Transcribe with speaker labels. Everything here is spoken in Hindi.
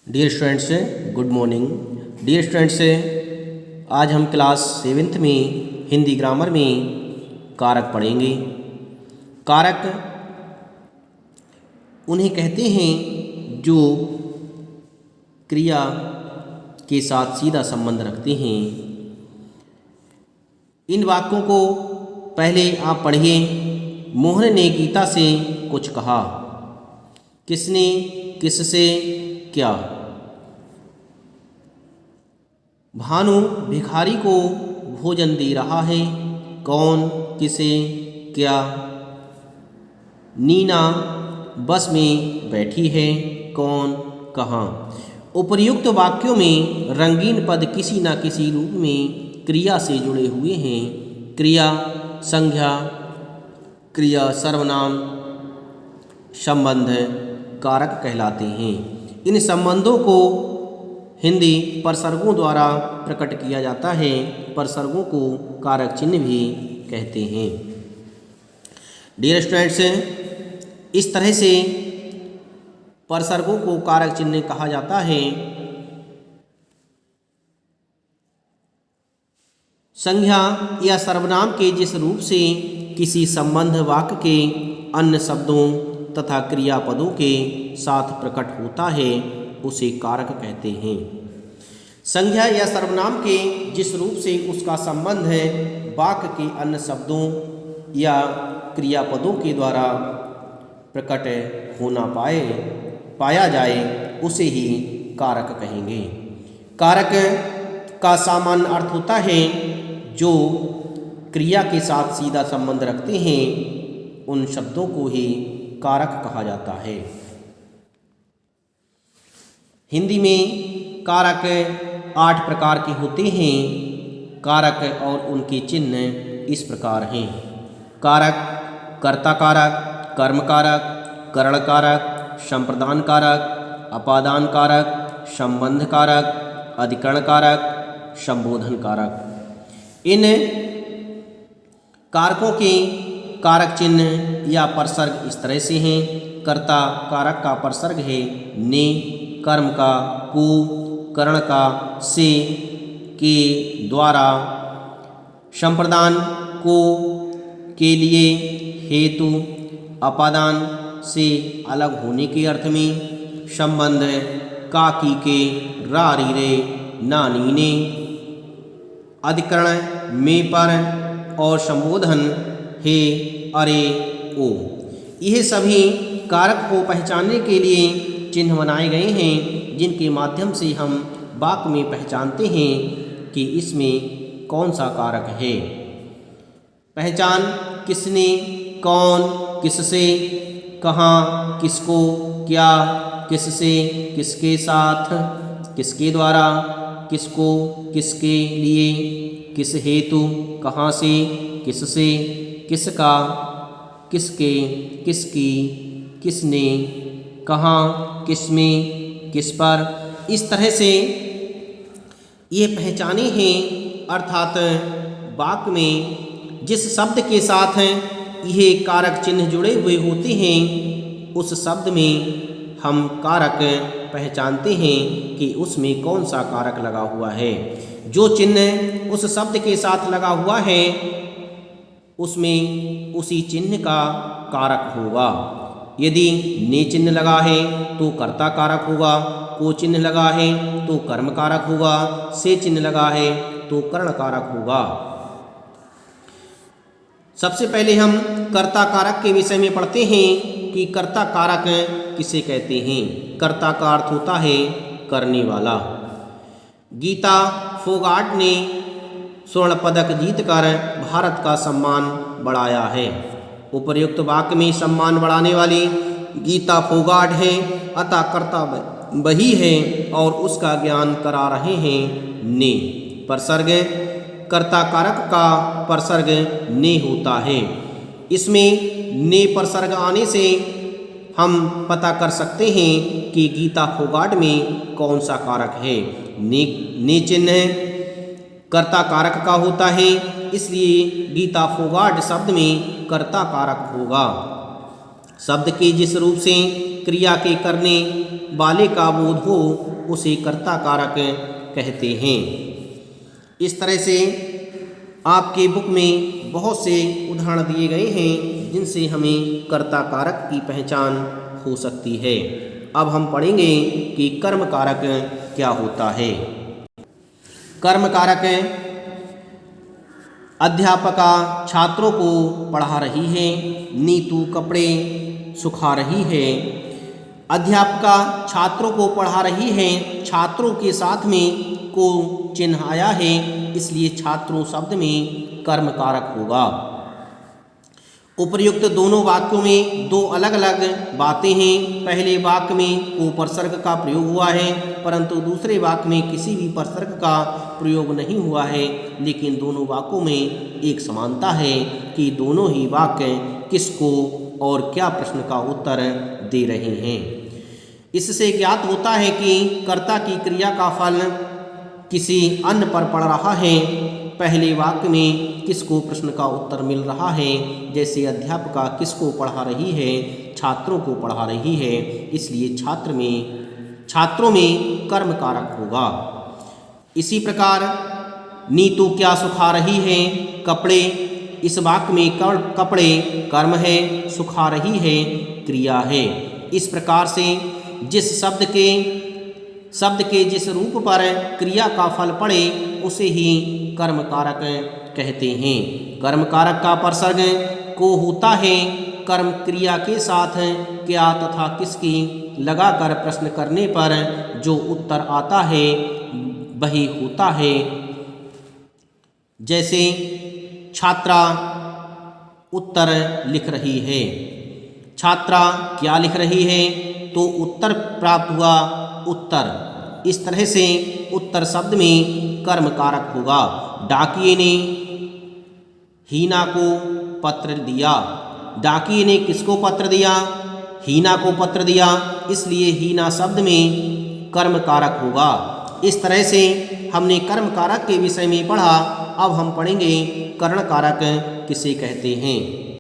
Speaker 1: Dear students, good morning. Dear students, आज हम क्लास 7th में हिंदी ग्रामर में कारक पढ़ेंगे। कारक उन्हें कहते हैं जो क्रिया के साथ सीधा संबंध रखते हैं। इन वाक्यों को पहले आप पढ़िए। मोहन ने गीता से कुछ कहा। किसने किससे क्या? भानु भिखारी को भोजन दे रहा है। कौन किसे क्या? नीना बस में बैठी है। कौन कहाँ? उपर्युक्त वाक्यों में रंगीन पद किसी न किसी रूप में क्रिया से जुड़े हुए हैं। क्रिया संज्ञा, क्रिया सर्वनाम, संबंध कारक कहलाते हैं। इन संबंधों को हिंदी परसर्गों द्वारा प्रकट किया जाता है। परसर्गों को कारक चिन्ह भी कहते हैं। डियर स्टूडेंट्स, इस तरह से परसर्गों को कारक चिन्ह कहा जाता है। संज्ञा या सर्वनाम के जिस रूप से किसी संबंध वाक्य के अन्य शब्दों तथा क्रियापदों के साथ प्रकट होता है उसे कारक कहते हैं। संज्ञा या सर्वनाम के जिस रूप से उसका संबंध है वाक्य के अन्य शब्दों या क्रियापदों के द्वारा प्रकट होना पाया जाए उसे ही कारक कहेंगे। कारक का सामान्य अर्थ होता है जो क्रिया के साथ सीधा संबंध रखते हैं, उन शब्दों को ही कारक कहा जाता है। हिंदी में कारक 8 प्रकार के होते हैं। कारक और उनके चिन्ह इस प्रकार हैं। कारक, कर्ता कारक, कर्म कारक, करण कारक, संप्रदान कारक, अपादान कारक, संबंध कारक, अधिकरण कारक, संबोधन कारक। इन कारकों के कारक चिन्ह या परसर्ग इस तरह से हैं। कर्ता कारक का परसर्ग है ने, कर्म का को, करण का से के द्वारा, संप्रदान को के लिए हेतु, अपादान से अलग होने के अर्थ में, संबंध का की के रा री रे ना नी ने, अधिकरण में पर और संबोधन हे अरे ओ। यह सभी कारक को पहचानने के लिए चिन्ह बनाए गए हैं जिनके माध्यम से हम वाक्य में पहचानते हैं कि इसमें कौन सा कारक है। पहचान किसने, कौन, किससे, कहाँ, किसको, क्या, किससे, किसके साथ, किसके द्वारा, किसको, किसके लिए, किस हेतु, कहाँ से, किससे, किसका, किसके, किसकी, किसने, कहाँ, किसमें, किस पर। इस तरह से ये पहचाने हैं। अर्थात वाक्य में जिस शब्द के साथ यह कारक चिन्ह जुड़े हुए होते हैं उस शब्द में हम कारक पहचानते हैं कि उसमें कौन सा कारक लगा हुआ है। जो चिन्ह उस शब्द के साथ लगा हुआ है उसमें उसी चिन्ह का कारक होगा। यदि ने चिन्ह लगा है तो कर्ता कारक होगा, को चिन्ह लगा है तो कर्म कारक होगा, से चिन्ह लगा है तो करण कारक होगा। सबसे पहले हम कर्ता कारक के विषय में पढ़ते हैं कि कर्ता कारक किसे कहते हैं। कर्ता का अर्थ होता है करने वाला। गीता फोगाट ने स्वर्ण पदक जीतकर भारत का सम्मान बढ़ाया है। उपर्युक्त वाक्य में सम्मान बढ़ाने वाली गीता फोगाट है, अतः कर्ता वही है और उसका ज्ञान करा रहे हैं ने। परसर्ग कर्ता कारक का परसर्ग ने होता है। इसमें ने परसर्ग आने से हम पता कर सकते हैं कि गीता फोगाट में कौन सा कारक है। ने चिन्ह कर्ता कारक का होता है, इसलिए गीता फोगाट शब्द में कर्ता कारक होगा। शब्द के जिस रूप से क्रिया के करने वाले का बोध हो उसे कर्ता कारक कहते हैं। इस तरह से आपके बुक में बहुत से उदाहरण दिए गए हैं जिनसे हमें कर्ता कारक की पहचान हो सकती है। अब हम पढ़ेंगे कि कर्म कारक क्या होता है। कर्म कारक अध्यापका छात्रों को पढ़ा रही है, नीतू कपड़े सुखा रही है। अध्यापका छात्रों को पढ़ा रही है, छात्रों के साथ में को चिन्ह आया है, इसलिए छात्रों शब्द में कर्म कारक होगा। उपर्युक्त दोनों वाक्यों में दो अलग अलग बातें हैं। पहले वाक्य में उपसर्ग का प्रयोग हुआ है, परंतु दूसरे वाक्य में किसी भी उपसर्ग का प्रयोग नहीं हुआ है। लेकिन दोनों वाक्यों में एक समानता है कि दोनों ही वाक्य किसको और क्या प्रश्न का उत्तर दे रहे हैं। इससे ज्ञात होता है कि कर्ता की क्रिया का फल किसी अन्य पर पड़ रहा है। पहले वाक्य में किसको प्रश्न का उत्तर मिल रहा है, जैसे अध्यापिका किसको पढ़ा रही है, छात्रों को पढ़ा रही है, इसलिए छात्रों में कर्म कारक होगा। इसी प्रकार नीतू क्या सुखा रही है, कपड़े। इस वाक्य में कपड़े कर्म है, सुखा रही है क्रिया है। इस प्रकार से जिस शब्द के जिस रूप पर क्रिया का फल पड़े उसे ही कर्म कारक कहते हैं। कर्म कारक का उपसर्ग को होता है कर्म क्रिया के साथ क्या तथा किसकी लगाकर प्रश्न करने पर जो उत्तर आता है वही होता है। जैसे छात्रा उत्तर लिख रही है, छात्रा क्या लिख रही है, तो उत्तर प्राप्त हुआ उत्तर। इस तरह से उत्तर शब्द में कर्म कारक होगा। डाकिये ने हीना को पत्र दिया। डाकिये ने किसको पत्र दिया, हीना को पत्र दिया, इसलिए हीना शब्द में कर्म कारक होगा। इस तरह से हमने कर्म कारक के विषय में पढ़ा। अब हम पढ़ेंगे कर्ण कारक किसे कहते हैं।